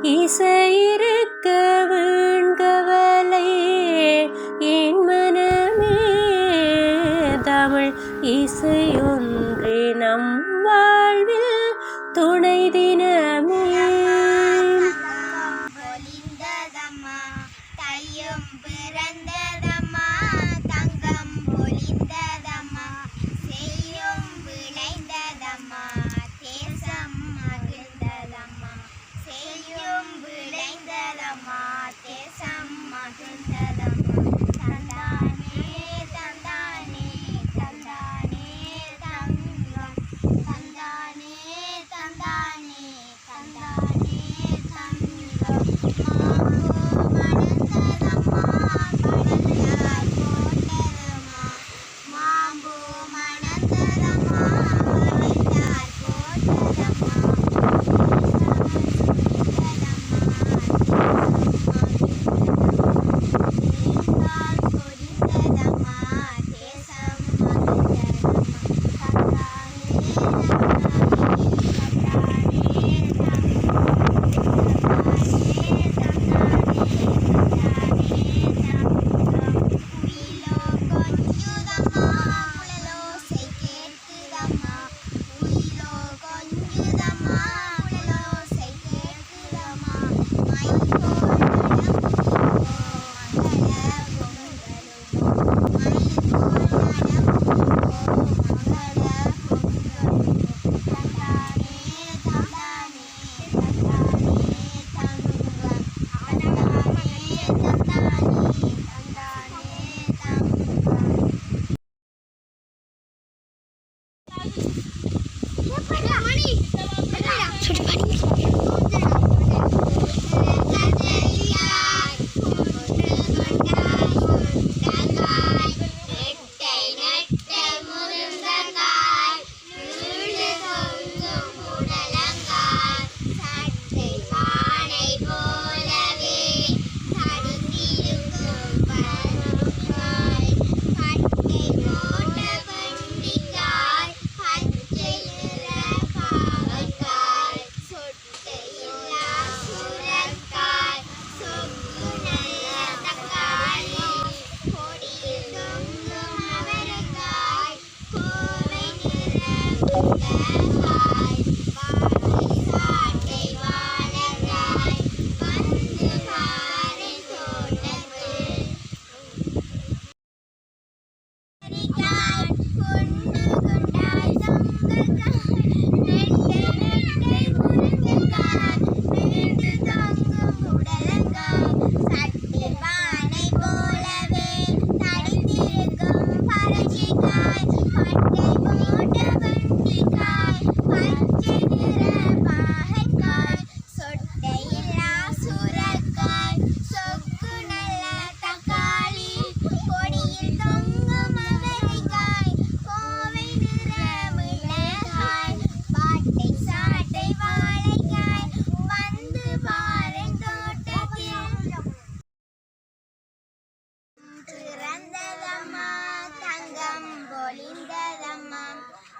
இசையிருக்க வீண்கவலை என் மனமே. தமிழ் இசையொன்றே நம் வாழ்வில் துணை தினமே. தையும் பிறந்ததம்மா தங்கம் பொலிந்ததம்மா செய்யும் விளைந்ததம்மா தேசம் மகிழ்ந்ததம்மா செய்யும் விளைந்ததம்மா தேசம் மகிழ்ந்ததம்மா. தந்தானே தந்தானே தந்தானே தங்கம் தந்தானே தந்தானே தந்தானே தங்கம். மாம்பூ மணந்ததம்மா வளைந்தார் போட்டதம்மா சொரிந்ததம்மா தேசம்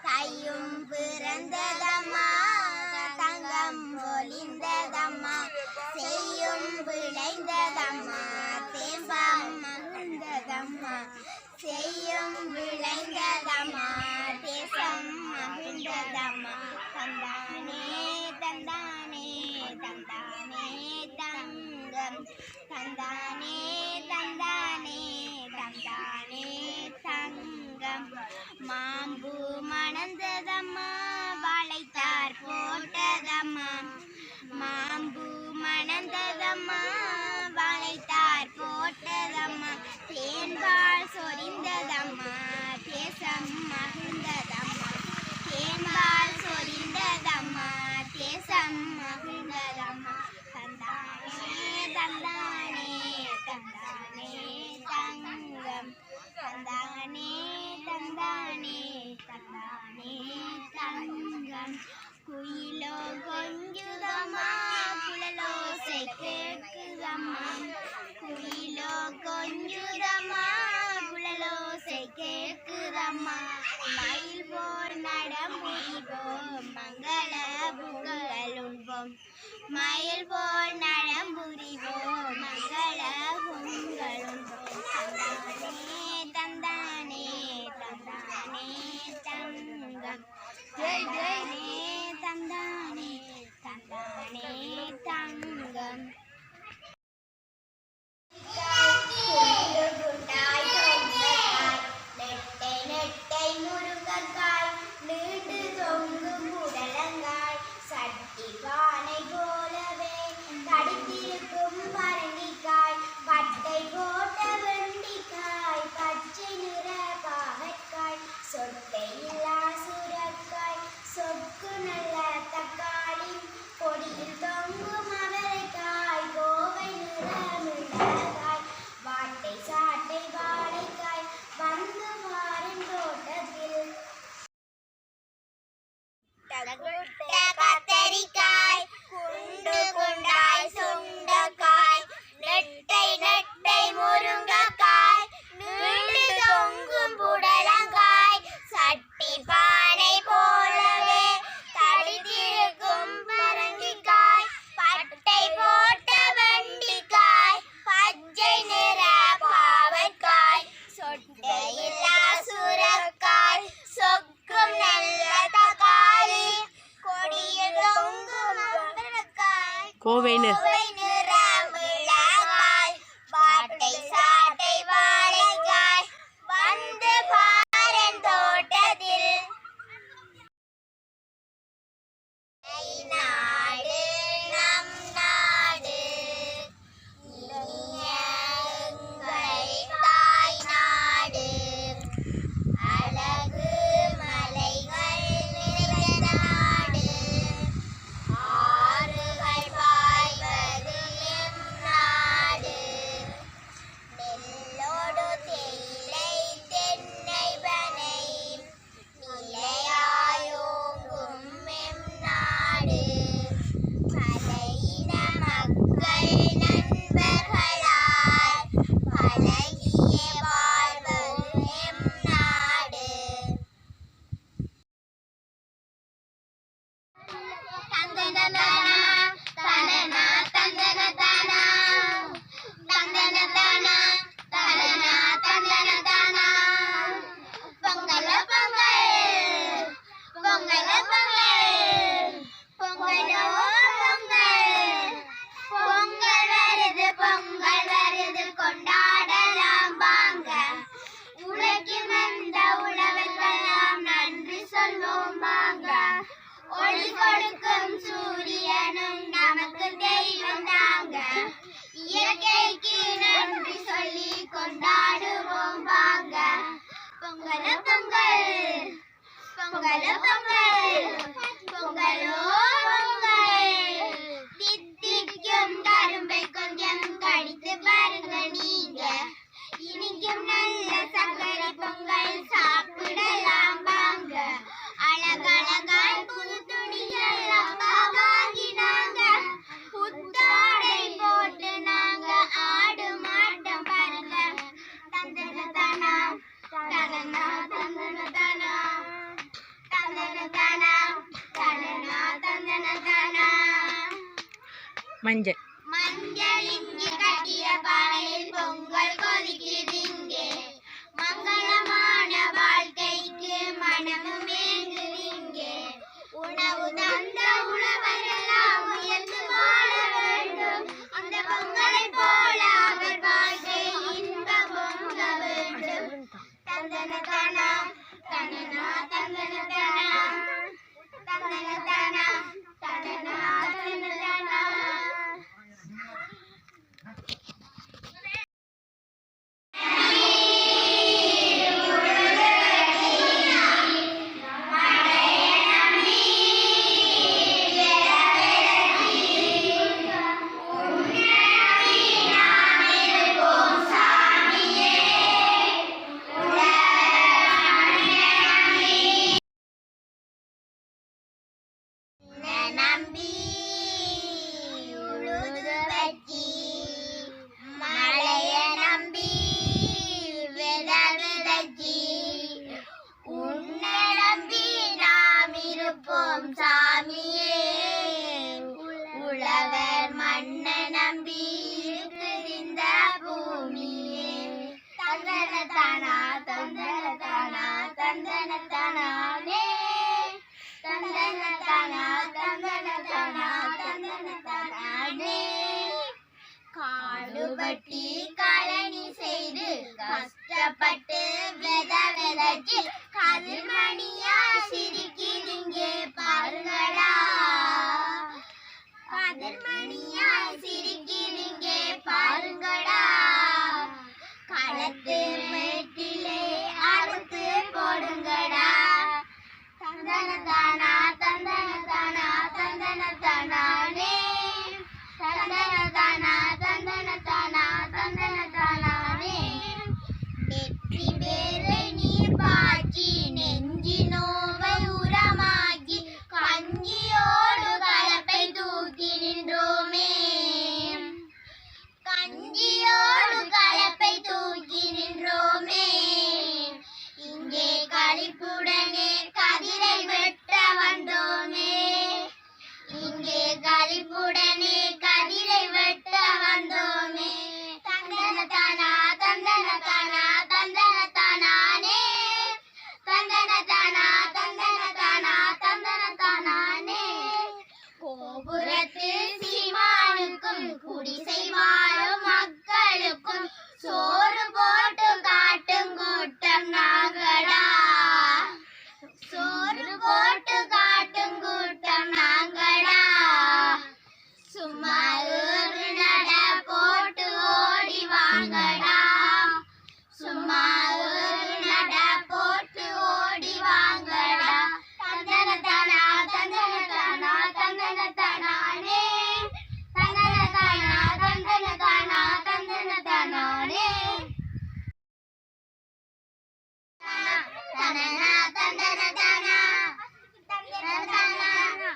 தையும் பிறந்ததம்மா தங்கம் பொலிந்ததம்மா செய்யும் விளைந்ததம்மா தேசம் மகிழ்ந்ததம்மா செய்யும் விளைந்ததம்மா தேசம் மகிழ்ந்ததம்மா. தந்தானே தந்தானே தந்தானே தங்கம் தந்தானே தந்தானே தந்தானே தங்கம். மாம்பூ மணந்ததம்மா வளைத்தார் போட்டதம்மா மாம்பூ மணந்ததம்மா வளைத்தார் போட்டதம்மா தேன்பால் சொரிந்ததம்மா தேசம் மகிழ்ந்ததம்மா தேன்பால் சொரிந்ததம்மா தேசம் மகிழ்ந்ததம்மா. தந்தானே தந்தானே தந்தானே தங்கம் தந்தானே தந்தானே தந்தானே தங்கம். குயிலோ கொஞ்சுதம்மா குழலோசை கேட்குதம்மா குயிலோ கொஞ்சுதம்மா குழலோசை கேட்குதம்மா. மயில் போல் நடமுடிவோம் மங்கள புகழுண்போம் மயில் போல் கோவை நிறமிளகாய் வாட்டை சாட்டை வாழைக்காய் வந்து பாரன் தோட்டத்தில் நாடு நம் நாடு இனிய எங்கள் தாய் நாடு அழகு மலைகள் நிறைந்த நாடு ஆறுகள் பாய்வது எம் நாடு நெல்லோடு தேயிலை தென்னை பனை நிலையாயோங்கும் எம் நாடு பல இன மக்கள் நண்பர்களாய் பழகிய வாழ்வது எம் நாடு தந்தன தனனா தந்தன தானா தந்தன தானா தனனா தந்தன தானா பொங்கல பொங்கல் பொங்கல பொங்கல் பொங்கலோ பொங்கல் பொங்கல் வருது கொண்டாடலாம் வாங்க உலகில் வந்த உழவர்களெல்லாம் நன்றி சொல்வோம் வாங்க ஒளி கொடுக்கும் சூரியனும் நமக்கு தெய்வம் தாங்க இயற்கைக்கு நன்றி சொல்லி கொண்டாடுவோம் வாங்க பொங்கல பொங்கல் பொங்கல பொங்கல் பொங்கலோ பொங்கல் தித்திக்கும் கரும்பை கொஞ்சம் கடித்து பாருங்க நீங்க இனிக்கும் நல்ல சர்க்கரை பொங்கல் சாப்பிடலாம் வாங்க அழகழகாய் புது துணிகள் அப்பா வாங்கினாங்க புத்தாடை போட்டு நாங்க ஆடு மாட்டோம் பாருங்க தந்தன தானா தனனா தந்தன தானா தந்தன தானா தனனா தந்தன தானா மஞ்சள் மஞ்சள் இங்கே கட்டிய பானையில் பொங்கல் கொதிக்குதுங்க மங்களமான வாழ்க்கைக்கு மனமும் ஏங்குதுங்க உணவு தந்த உழவரெல்லாம் உயர்ந்து வாழ வேண்டும் அந்த பொங்கலை போல அவர் வாழ்க்கை இன்பம் பொங்க வேண்டும் தந்தன தானா தனனா தந்தன தானா தந்தன தானா தனனா தந்தன தானா நம்பி உழுது வெட்டி மழைய நம்பி வித விதைச்சி உன்னை நம்பி நாம் இருப்போம் சாமியே உழவர் மண்ணை நம்பி இருக்குது இந்த பூமியே தந்தன தானா தந்தன தானா தந்தன தானே தந்தன தானா தந்தன தானா தந்தன தானே காடுபட்டி காலனி செய்து கஷ்டப்பட்டு வித விதைச்சு கதிர்மணியா சிரிக்கிறீங்க பாருங்கடா கதிர்மணியா சிரிக்கிறீங்க பாருங்கடா களத்து மேட்டிலே அறுத்து போடுங்கடா தந்தன தானா தந்தன தானா தந்தன தானே தந்தன தானா தந்தன தானா தந்தன தானே நெற்றி வேலை நீர் பாய்ச்சி நெஞ்சி நோவை ஒரு நட போட்டு ஓடி வாங்கடா சும்மா ஒரு நட போட்டு ஓடி வாங்கடா தந்தன தானா தந்தன தானா தந்தன தானானே தந்தன தானா தந்தன தானா தந்தன தானானே தனனா தந்தன தானா தந்தன தானா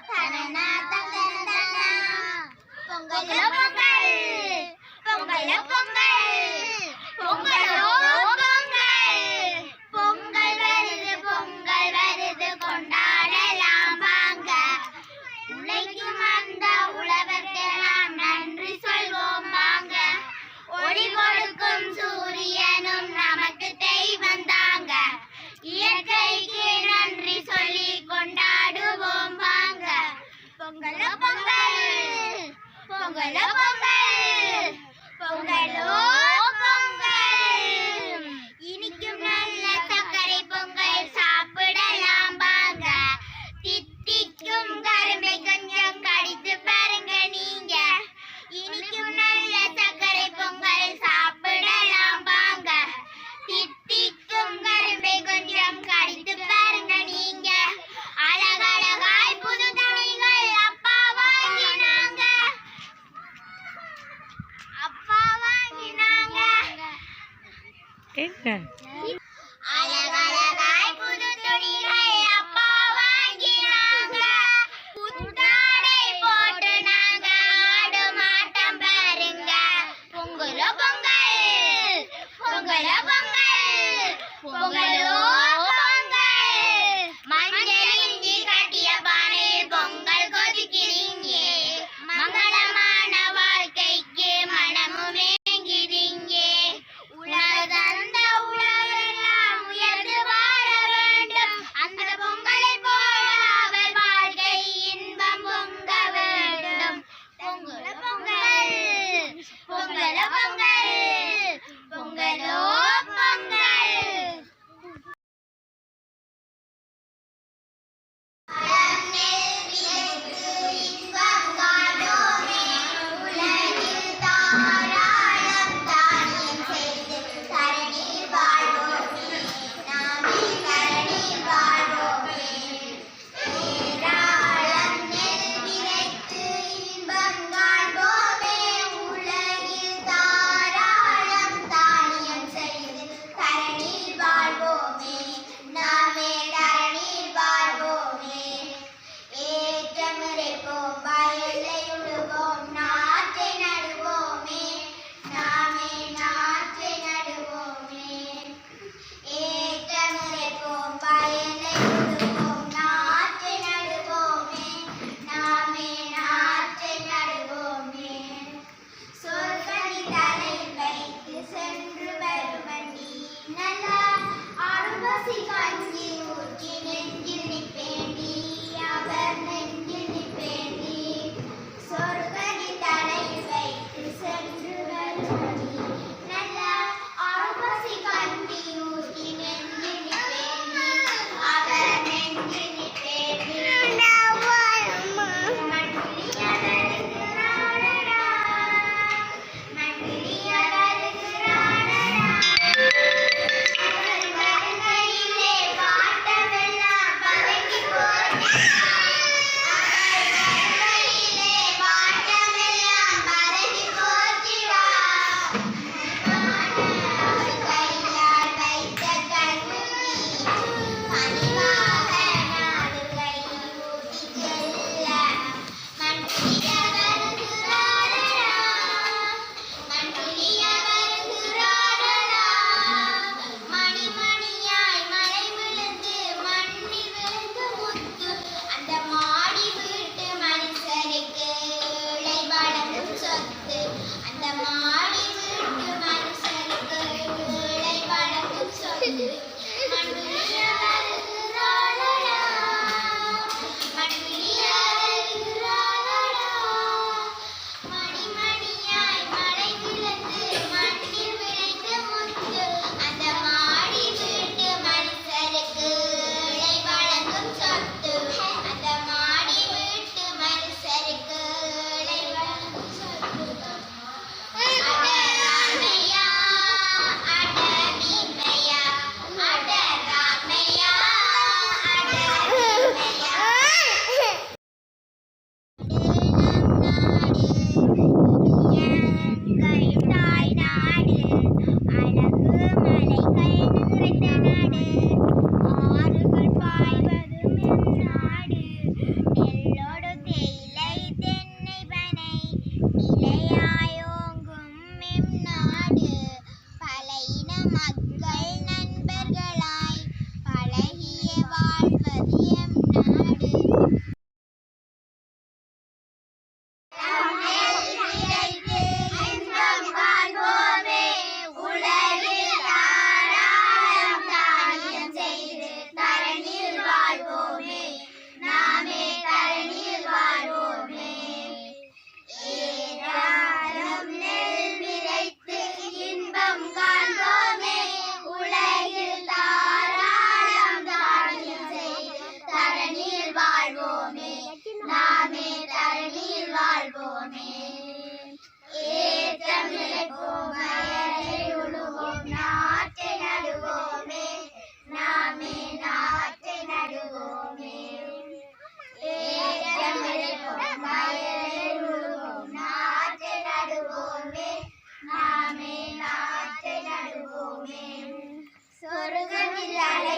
தனனா தந்தன தானா பொங்கலோ பொங்கல் பொங்கலோ பொங்கல் பொங்கலோ பொங்கல் பொங்கல் வருது கொண்டாடலாம் வாங்க உழைக்கும் அந்த உழவர்க்கெல்லாம் நன்றி சொல்வோம் வாங்க ஒளி கொடுக்கும் சூரியனும் நமக்கு தெய்வம் தாங்க இயற்கைக்கு நன்றி சொல்லி கொண்டாடுவோம் வாங்க பொங்கலோ பொங்கல் பொங்கலோ பொங்கல் பொங்கலோ பொங்கல் இனிக்கும் நல்ல சர்க்கரை பொங்கல் சாப்பிடலாம் வாங்க தித்திக்கும் கரும்பை கொஞ்சம் கடித்து பாருங்க நீங்க இனிக்கும் நல்ல சர்க்கரை பொங்கல் சாப்பிடலாம் வாங்க தித்திக்கும் கரும்பை கொஞ்சம் கடித்து பாருங்க நீங்க அழகழகாய் புது துணிகள் அப்பா வாங்கினாங்க அழகழகாய் புது துணிகள் அப்பா வாங்கினாங்க புத்தாடை போட்டு நாங்க ஆடும் ஆட்டம் பாருங்க பொங்கலோ பொங்கல் பொங்கலோ பொங்கல் பொங்கலோ பொங்கல் மஞ்சள் இஞ்சி கட்டிய பானையில் பொங்கல் கொதிக்கிறீங்க மங்களமான வாழ்க்கைக்கு மனமும் ஏங்குறீங்க உணவு தந்த உலகெல்லாம் உயர்ந்து வாழ வேண்டும் அந்த பொங்கலை போல அவர் வாழ்க்கை இன்பம் பொங்க வேண்டும் பொங்கலோ பொங்கல் பொங்கலோ பொங்கல் பொங்கலோ பொங்கல்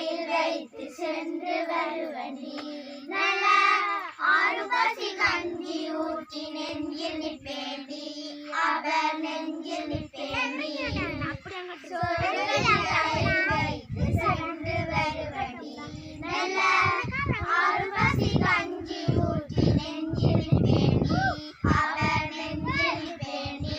கையில் வைத்து சென்று வருவண்டி நல்ல ஆறு பசி கஞ்சி ஊற்றி நெஞ்சில் நிற்பேண்டி அவர் நெஞ்சில் நிற்பேண்டி கையில் வைத்து சென்று வருவண்டி நல்ல ஆறு பசி கஞ்சி ஊற்றி நெஞ்சில் நிற்பேண்டி அவர் நெஞ்சில் நிற்பேண்டி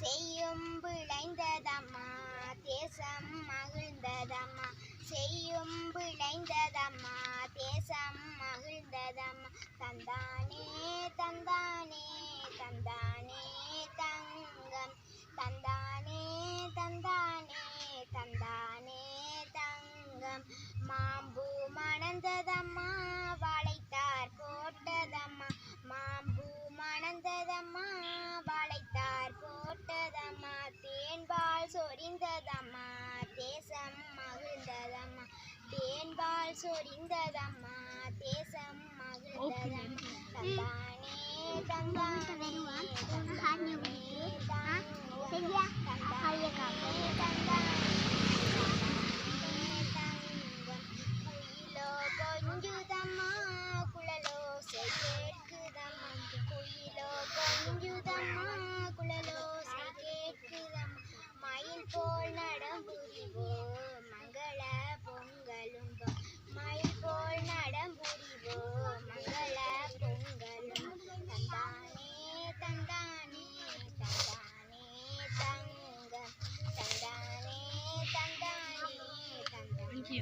செய்யும் விளைந்ததம்மா தேசம் மகிழ்ந்ததம்மா செய்யும் விளைந்ததம்மா தேசம் மகிழ்ந்ததம்மா தந்தானே தந்தானே தந்தானே தங்கம் தந்தானே தந்தானே தந்தானே தங்கம் மாம்பூ மணந்ததம்மா வாழைத்தார் போட்டதம்மா மாம்பூ மணந்ததம்மா வாழைத்தார் போட்டதம்மா தேன்பால் சொரிந்ததம்மா தேசம் மகிழ்ந்ததம்மா தேன்பால் சொரிந்ததம்மா தேசம் மகிழ்ந்ததம்மா தந்தானே தந்தானே தந்தானே குயிலோ கொஞ்சுதம்மா குழலோசை கேட்குதம்மா குயிலோ கொஞ்சுதம்மா குழலோசை கேட்குதம்மா மயில் போல் நடம்புரிவோ மங்கள பொங்கலும் மயில் போல் நடம்புரிவோ மங்கள பொங்கலும் தந்தானே தந்தானே தந்தானே தங்கம் தந்தானே தந்தானே தந்தானே